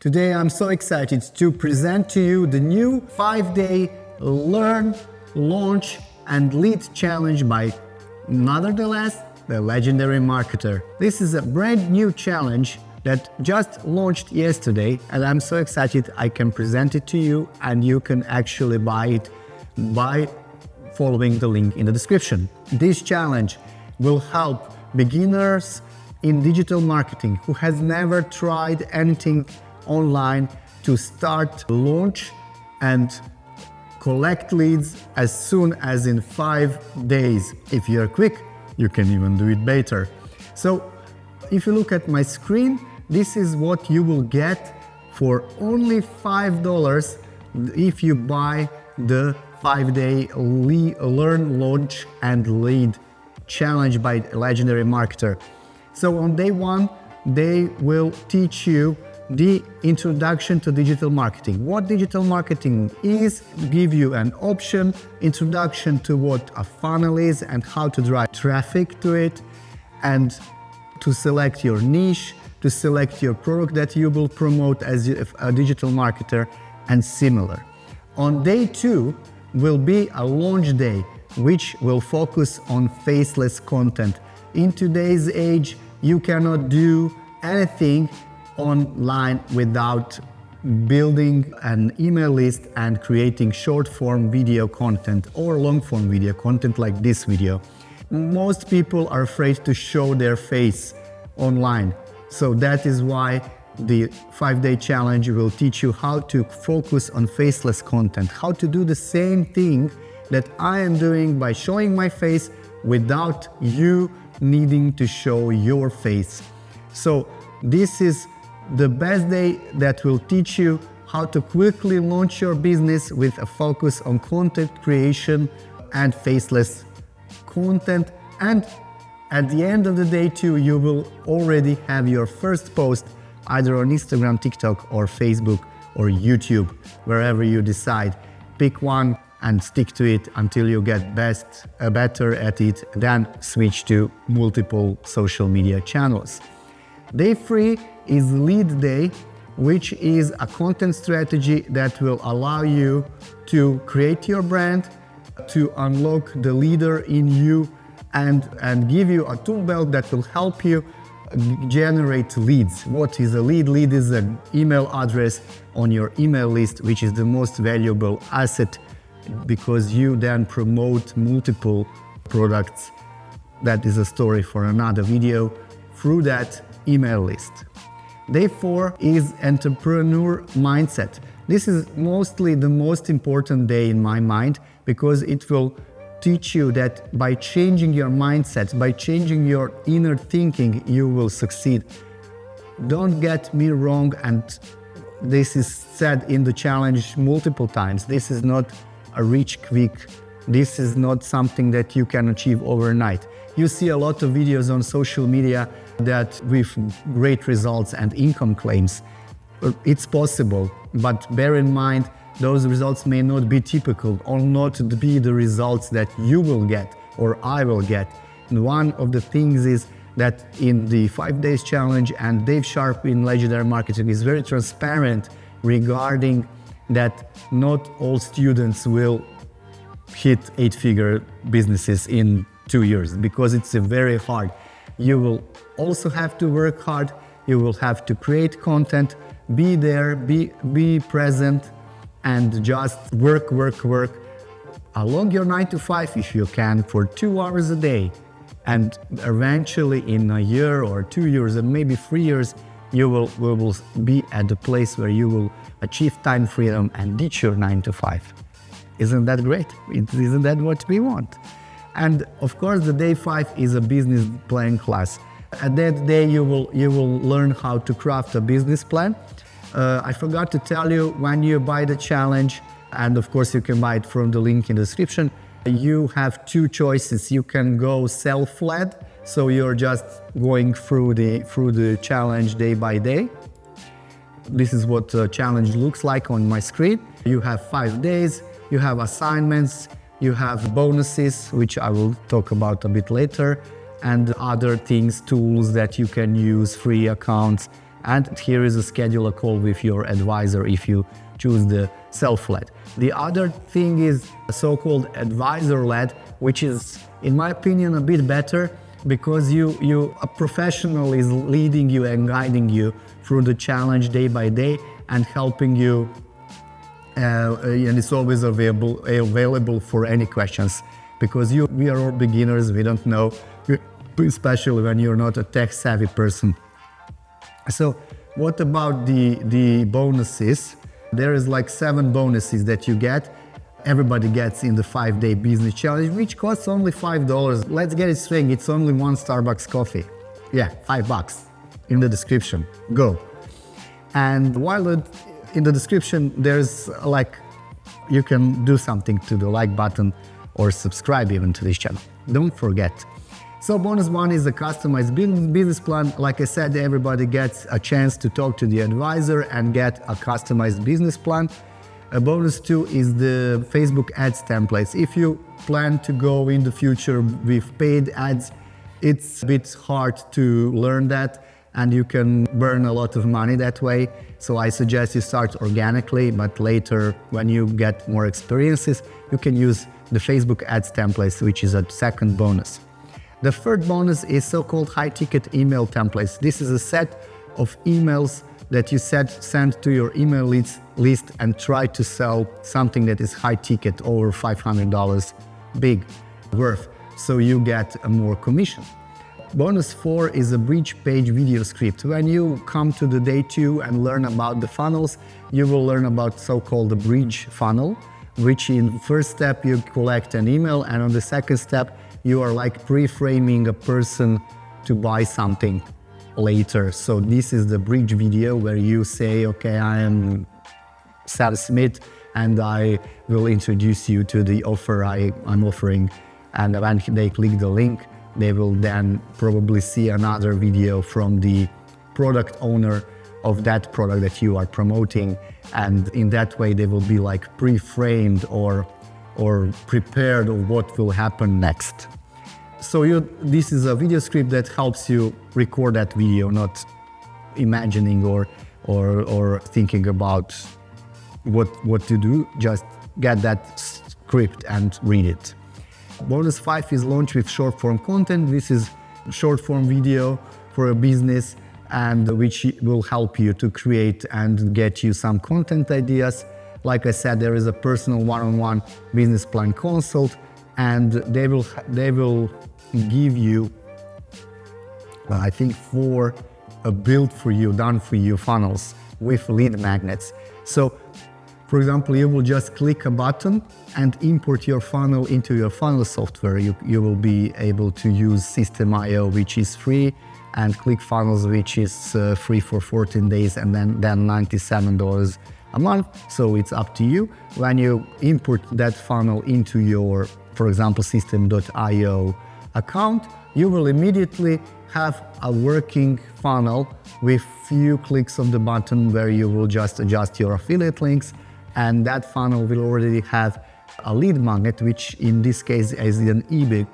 Today I'm so excited to present to you the new 5-day Learn, Launch and Lead Challenge by none other than the legendary marketer. This is a brand new challenge that just launched yesterday, and I'm so excited I can present it to you, and you can actually buy it by following the link in the description. This challenge will help beginners in digital marketing who has never tried anything online to start, launch and collect leads as soon as in 5 days. If you're quick, you can even do it better. So if you look at my screen, this is what you will get for only $5 if you buy the 5-day Learn, Launch and Lead Challenge by legendary marketer. So on day 1, they will teach you the introduction to digital marketing. What digital marketing is, give you an option, introduction to what a funnel is and how to drive traffic to it, and to select your niche, to select your product that you will promote as a digital marketer, and similar. On day 2 will be a launch day, which will focus on faceless content. In today's age, you cannot do anything online without building an email list and creating short-form video content or long-form video content like this video. Most people are afraid to show their face online. So that is why the 5-day challenge will teach you how to focus on faceless content, how to do the same thing that I am doing by showing my face without you needing to show your face. So this is the best day that will teach you how to quickly launch your business with a focus on content creation and faceless content. And at the end of the day too, you will already have your first post either on Instagram, TikTok or Facebook or YouTube, wherever you decide. Pick one and stick to it until you get better at it, then switch to multiple social media channels. Day 3 is Lead Day, which is a content strategy that will allow you to create your brand, to unlock the leader in you, and give you a tool belt that will help you generate leads. What is a lead? Lead is an email address on your email list, which is the most valuable asset because you then promote multiple products. That is a story for another video through that email list. Day 4 is entrepreneur mindset. This is mostly the most important day in my mind because it will teach you that by changing your mindset, by changing your inner thinking, you will succeed. Don't get me wrong, and this is said in the challenge multiple times. This is not a rich quick. This is not something that you can achieve overnight. You see a lot of videos on social media that with great results and income claims. It's possible, but bear in mind those results may not be typical or not be the results that you will get or I will get. And one of the things is that in the 5 days challenge, and Dave Sharp in Legendary Marketing is very transparent regarding that not all students will hit 8-figure businesses in 2 years because it's very hard. You will also have to work hard, you will have to create content, be there, be present, and just work along your 9 to 5 if you can for 2 hours a day. And eventually in a year or 2 years and maybe 3 years, you will be at the place where you will achieve time freedom and ditch your 9 to 5. Isn't that great? Isn't that what we want? And of course, the day 5 is a business plan class. At that day, you will learn how to craft a business plan. I forgot to tell you, when you buy the challenge, and of course you can buy it from the link in the description, you have 2 choices. You can go self-led, so you're just going through the challenge day by day. This is what the challenge looks like on my screen. You have 5 days, you have assignments, you have bonuses, which I will talk about a bit later, and other things, tools that you can use, free accounts, And here is a schedule a call with your advisor if you choose the self-led. The other thing is so-called advisor-led, which is, in my opinion, a bit better because a professional is leading you and guiding you through the challenge day by day and helping you, and it's always available for any questions because we are all beginners, we don't know, especially when you're not a tech-savvy person. So what about the bonuses? There is like 7 bonuses that you get. Everybody gets in the 5-day business challenge, which costs only $5. Let's get it straight, it's only 1 Starbucks coffee. Yeah, $5 in the description, go. And while in the description, there's like, you can do something to the like button or subscribe even to this channel. Don't forget. So bonus 1 is a customized business plan. Like I said, everybody gets a chance to talk to the advisor and get a customized business plan. Bonus 2 is the Facebook ads templates. If you plan to go in the future with paid ads, it's a bit hard to learn that and you can burn a lot of money that way. So I suggest you start organically, but later when you get more experiences, you can use the Facebook ads templates, which is a second bonus. The third bonus is so-called high-ticket email templates. This is a set of emails that you send to your email list and try to sell something that is high-ticket, over $500 big worth, so you get a more commission. Bonus 4 is a bridge page video script. When you come to the day 2 and learn about the funnels, you will learn about so-called the bridge funnel, which in the first step you collect an email, and on the second step you are like pre-framing a person to buy something later. So this is the bridge video where you say, okay, I am Sal Smith and I will introduce you to the offer I'm offering. And when they click the link, they will then probably see another video from the product owner of that product that you are promoting. And in that way, they will be like pre-framed or prepared of what will happen next. So this is a video script that helps you record that video, not imagining or thinking about what to do. Just get that script and read it. Bonus 5 is launch with short form content. This is short form video for a business and which will help you to create and get you some content ideas. Like I said, there is a personal one-on-one business plan consult, and they will give you, I think, 4 built for you, done for you funnels with lead magnets. So, for example, you will just click a button and import your funnel into your funnel software. You will be able to use System.io, which is free, and ClickFunnels, which is free for 14 days, and then $97 a month. So it's up to you. When you import that funnel into your, for example, System.io account, you will immediately have a working funnel with few clicks of the button where you will just adjust your affiliate links, and that funnel will already have a lead magnet, which in this case is an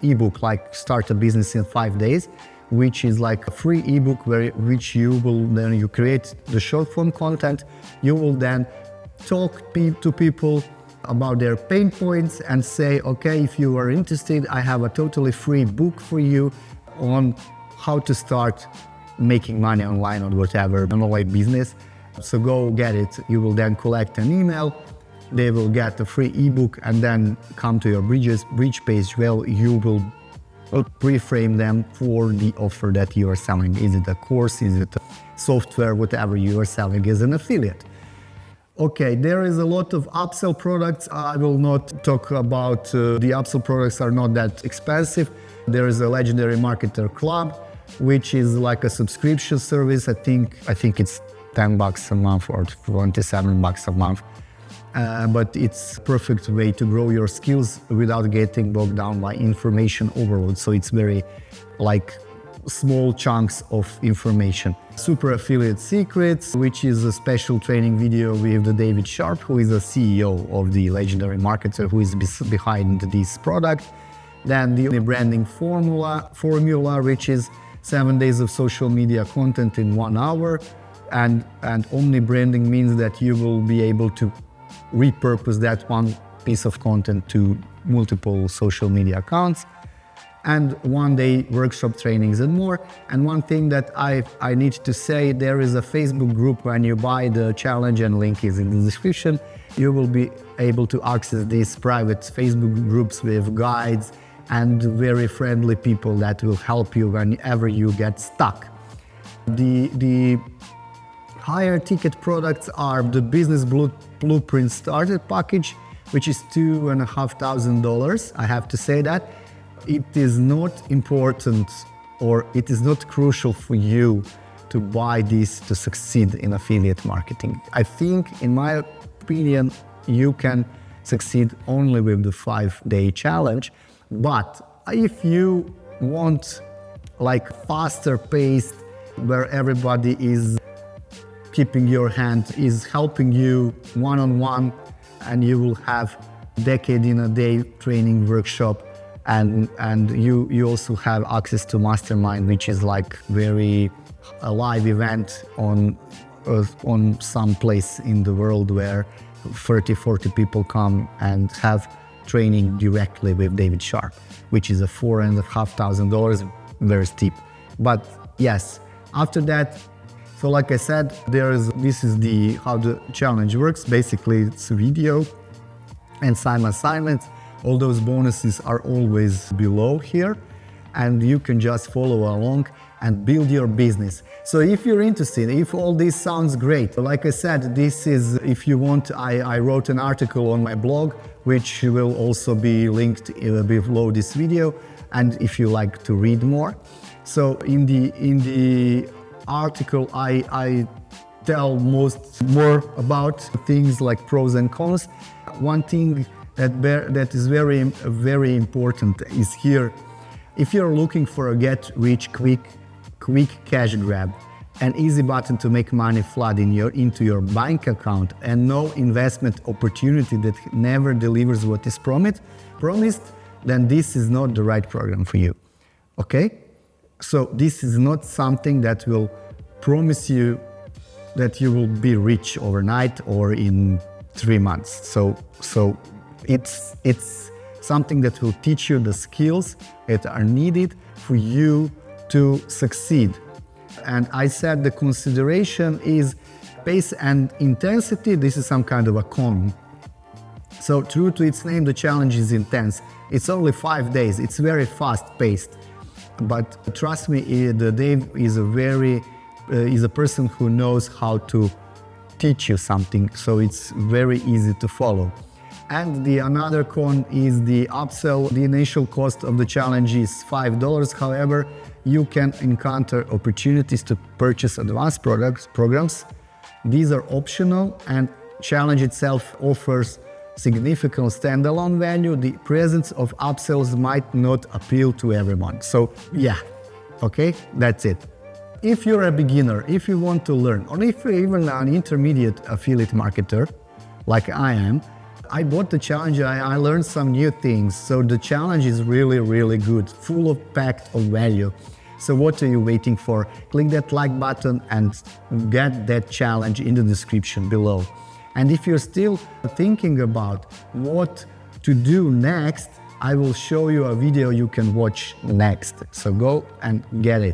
ebook like Start a Business in 5 Days, which is like a free ebook which you create the short form content. You will then talk to people about their pain points and say, okay, if you are interested, I have a totally free book for you on how to start making money online or whatever, an online business. So go get it. You will then collect an email. They will get a free ebook and then come to your bridge page. Well, you will pre-frame them for the offer that you are selling. Is it a course? Is it a software? Whatever you are selling as an affiliate. Okay, there is a lot of upsell products. I will not talk about the upsell products are not that expensive. There is a Legendary Marketer Club, which is like a subscription service. I think it's $10 a month or $27 a month. But it's a perfect way to grow your skills without getting bogged down by information overload. So it's very like small chunks of information. Super Affiliate Secrets, which is a special training video with David Sharp, who is the CEO of the Legendary Marketer, who is behind this product. Then the branding formula, which is 7 days of social media content in 1 hour. And omni-branding means that you will be able to repurpose that one piece of content to multiple social media accounts, and one-day workshop trainings and more. And one thing that I need to say, there is a Facebook group. When you buy the challenge, and link is in the description, you will be able to access these private Facebook groups with guides and very friendly people that will help you whenever you get stuck. The higher ticket products are the Business Blueprint Starter Package, which is $2,500. I have to say that it is not important, or it is not crucial for you to buy this to succeed in affiliate marketing. I think, in my opinion, you can succeed only with the 5-day challenge. But if you want like faster paced, where everybody is keeping your hand, is helping you one-on-one, and you will have decade in a day training workshop, and you also have access to Mastermind, which is like very a live event on some place in the world where 30-40 people come and have training directly with David Sharp, which is a $4,500, very steep. But yes, after that, so like I said, this is how the challenge works. Basically, it's a video and some assignments. All those bonuses are always below here, and you can just follow along and build your business. So if you're interested, if all this sounds great, like I said, this is, if you want, I wrote an article on my blog, which will also be linked below this video, and if you like to read more. So in the article, I tell more about things like pros and cons. One thing that is very important is here. If you're looking for a quick cash grab, an easy button to make money flood into your bank account, and no investment opportunity that never delivers what is promised, then this is not the right program for you. Okay? So this is not something that will promise you that you will be rich overnight or in 3 months. So it's something that will teach you the skills that are needed for you to succeed. And I said the consideration is pace and intensity. This is some kind of a con. So true to its name, the challenge is intense. It's only 5 days. It's very fast paced. But trust me, Dave is a person who knows how to teach you something. So it's very easy to follow. And another con is the upsell. The initial cost of the challenge is $5. However, you can encounter opportunities to purchase advanced programs. These are optional, and challenge itself offers significant standalone value. The presence of upsells might not appeal to everyone. So yeah, okay, that's it. If you're a beginner, if you want to learn, or if you're even an intermediate affiliate marketer, like I am, I bought the challenge, I learned some new things. So the challenge is really good, full of packed of value. So what are you waiting for? Click that like button and get that challenge in the description below. And if you're still thinking about what to do next, I will show you a video you can watch next. So go and get it.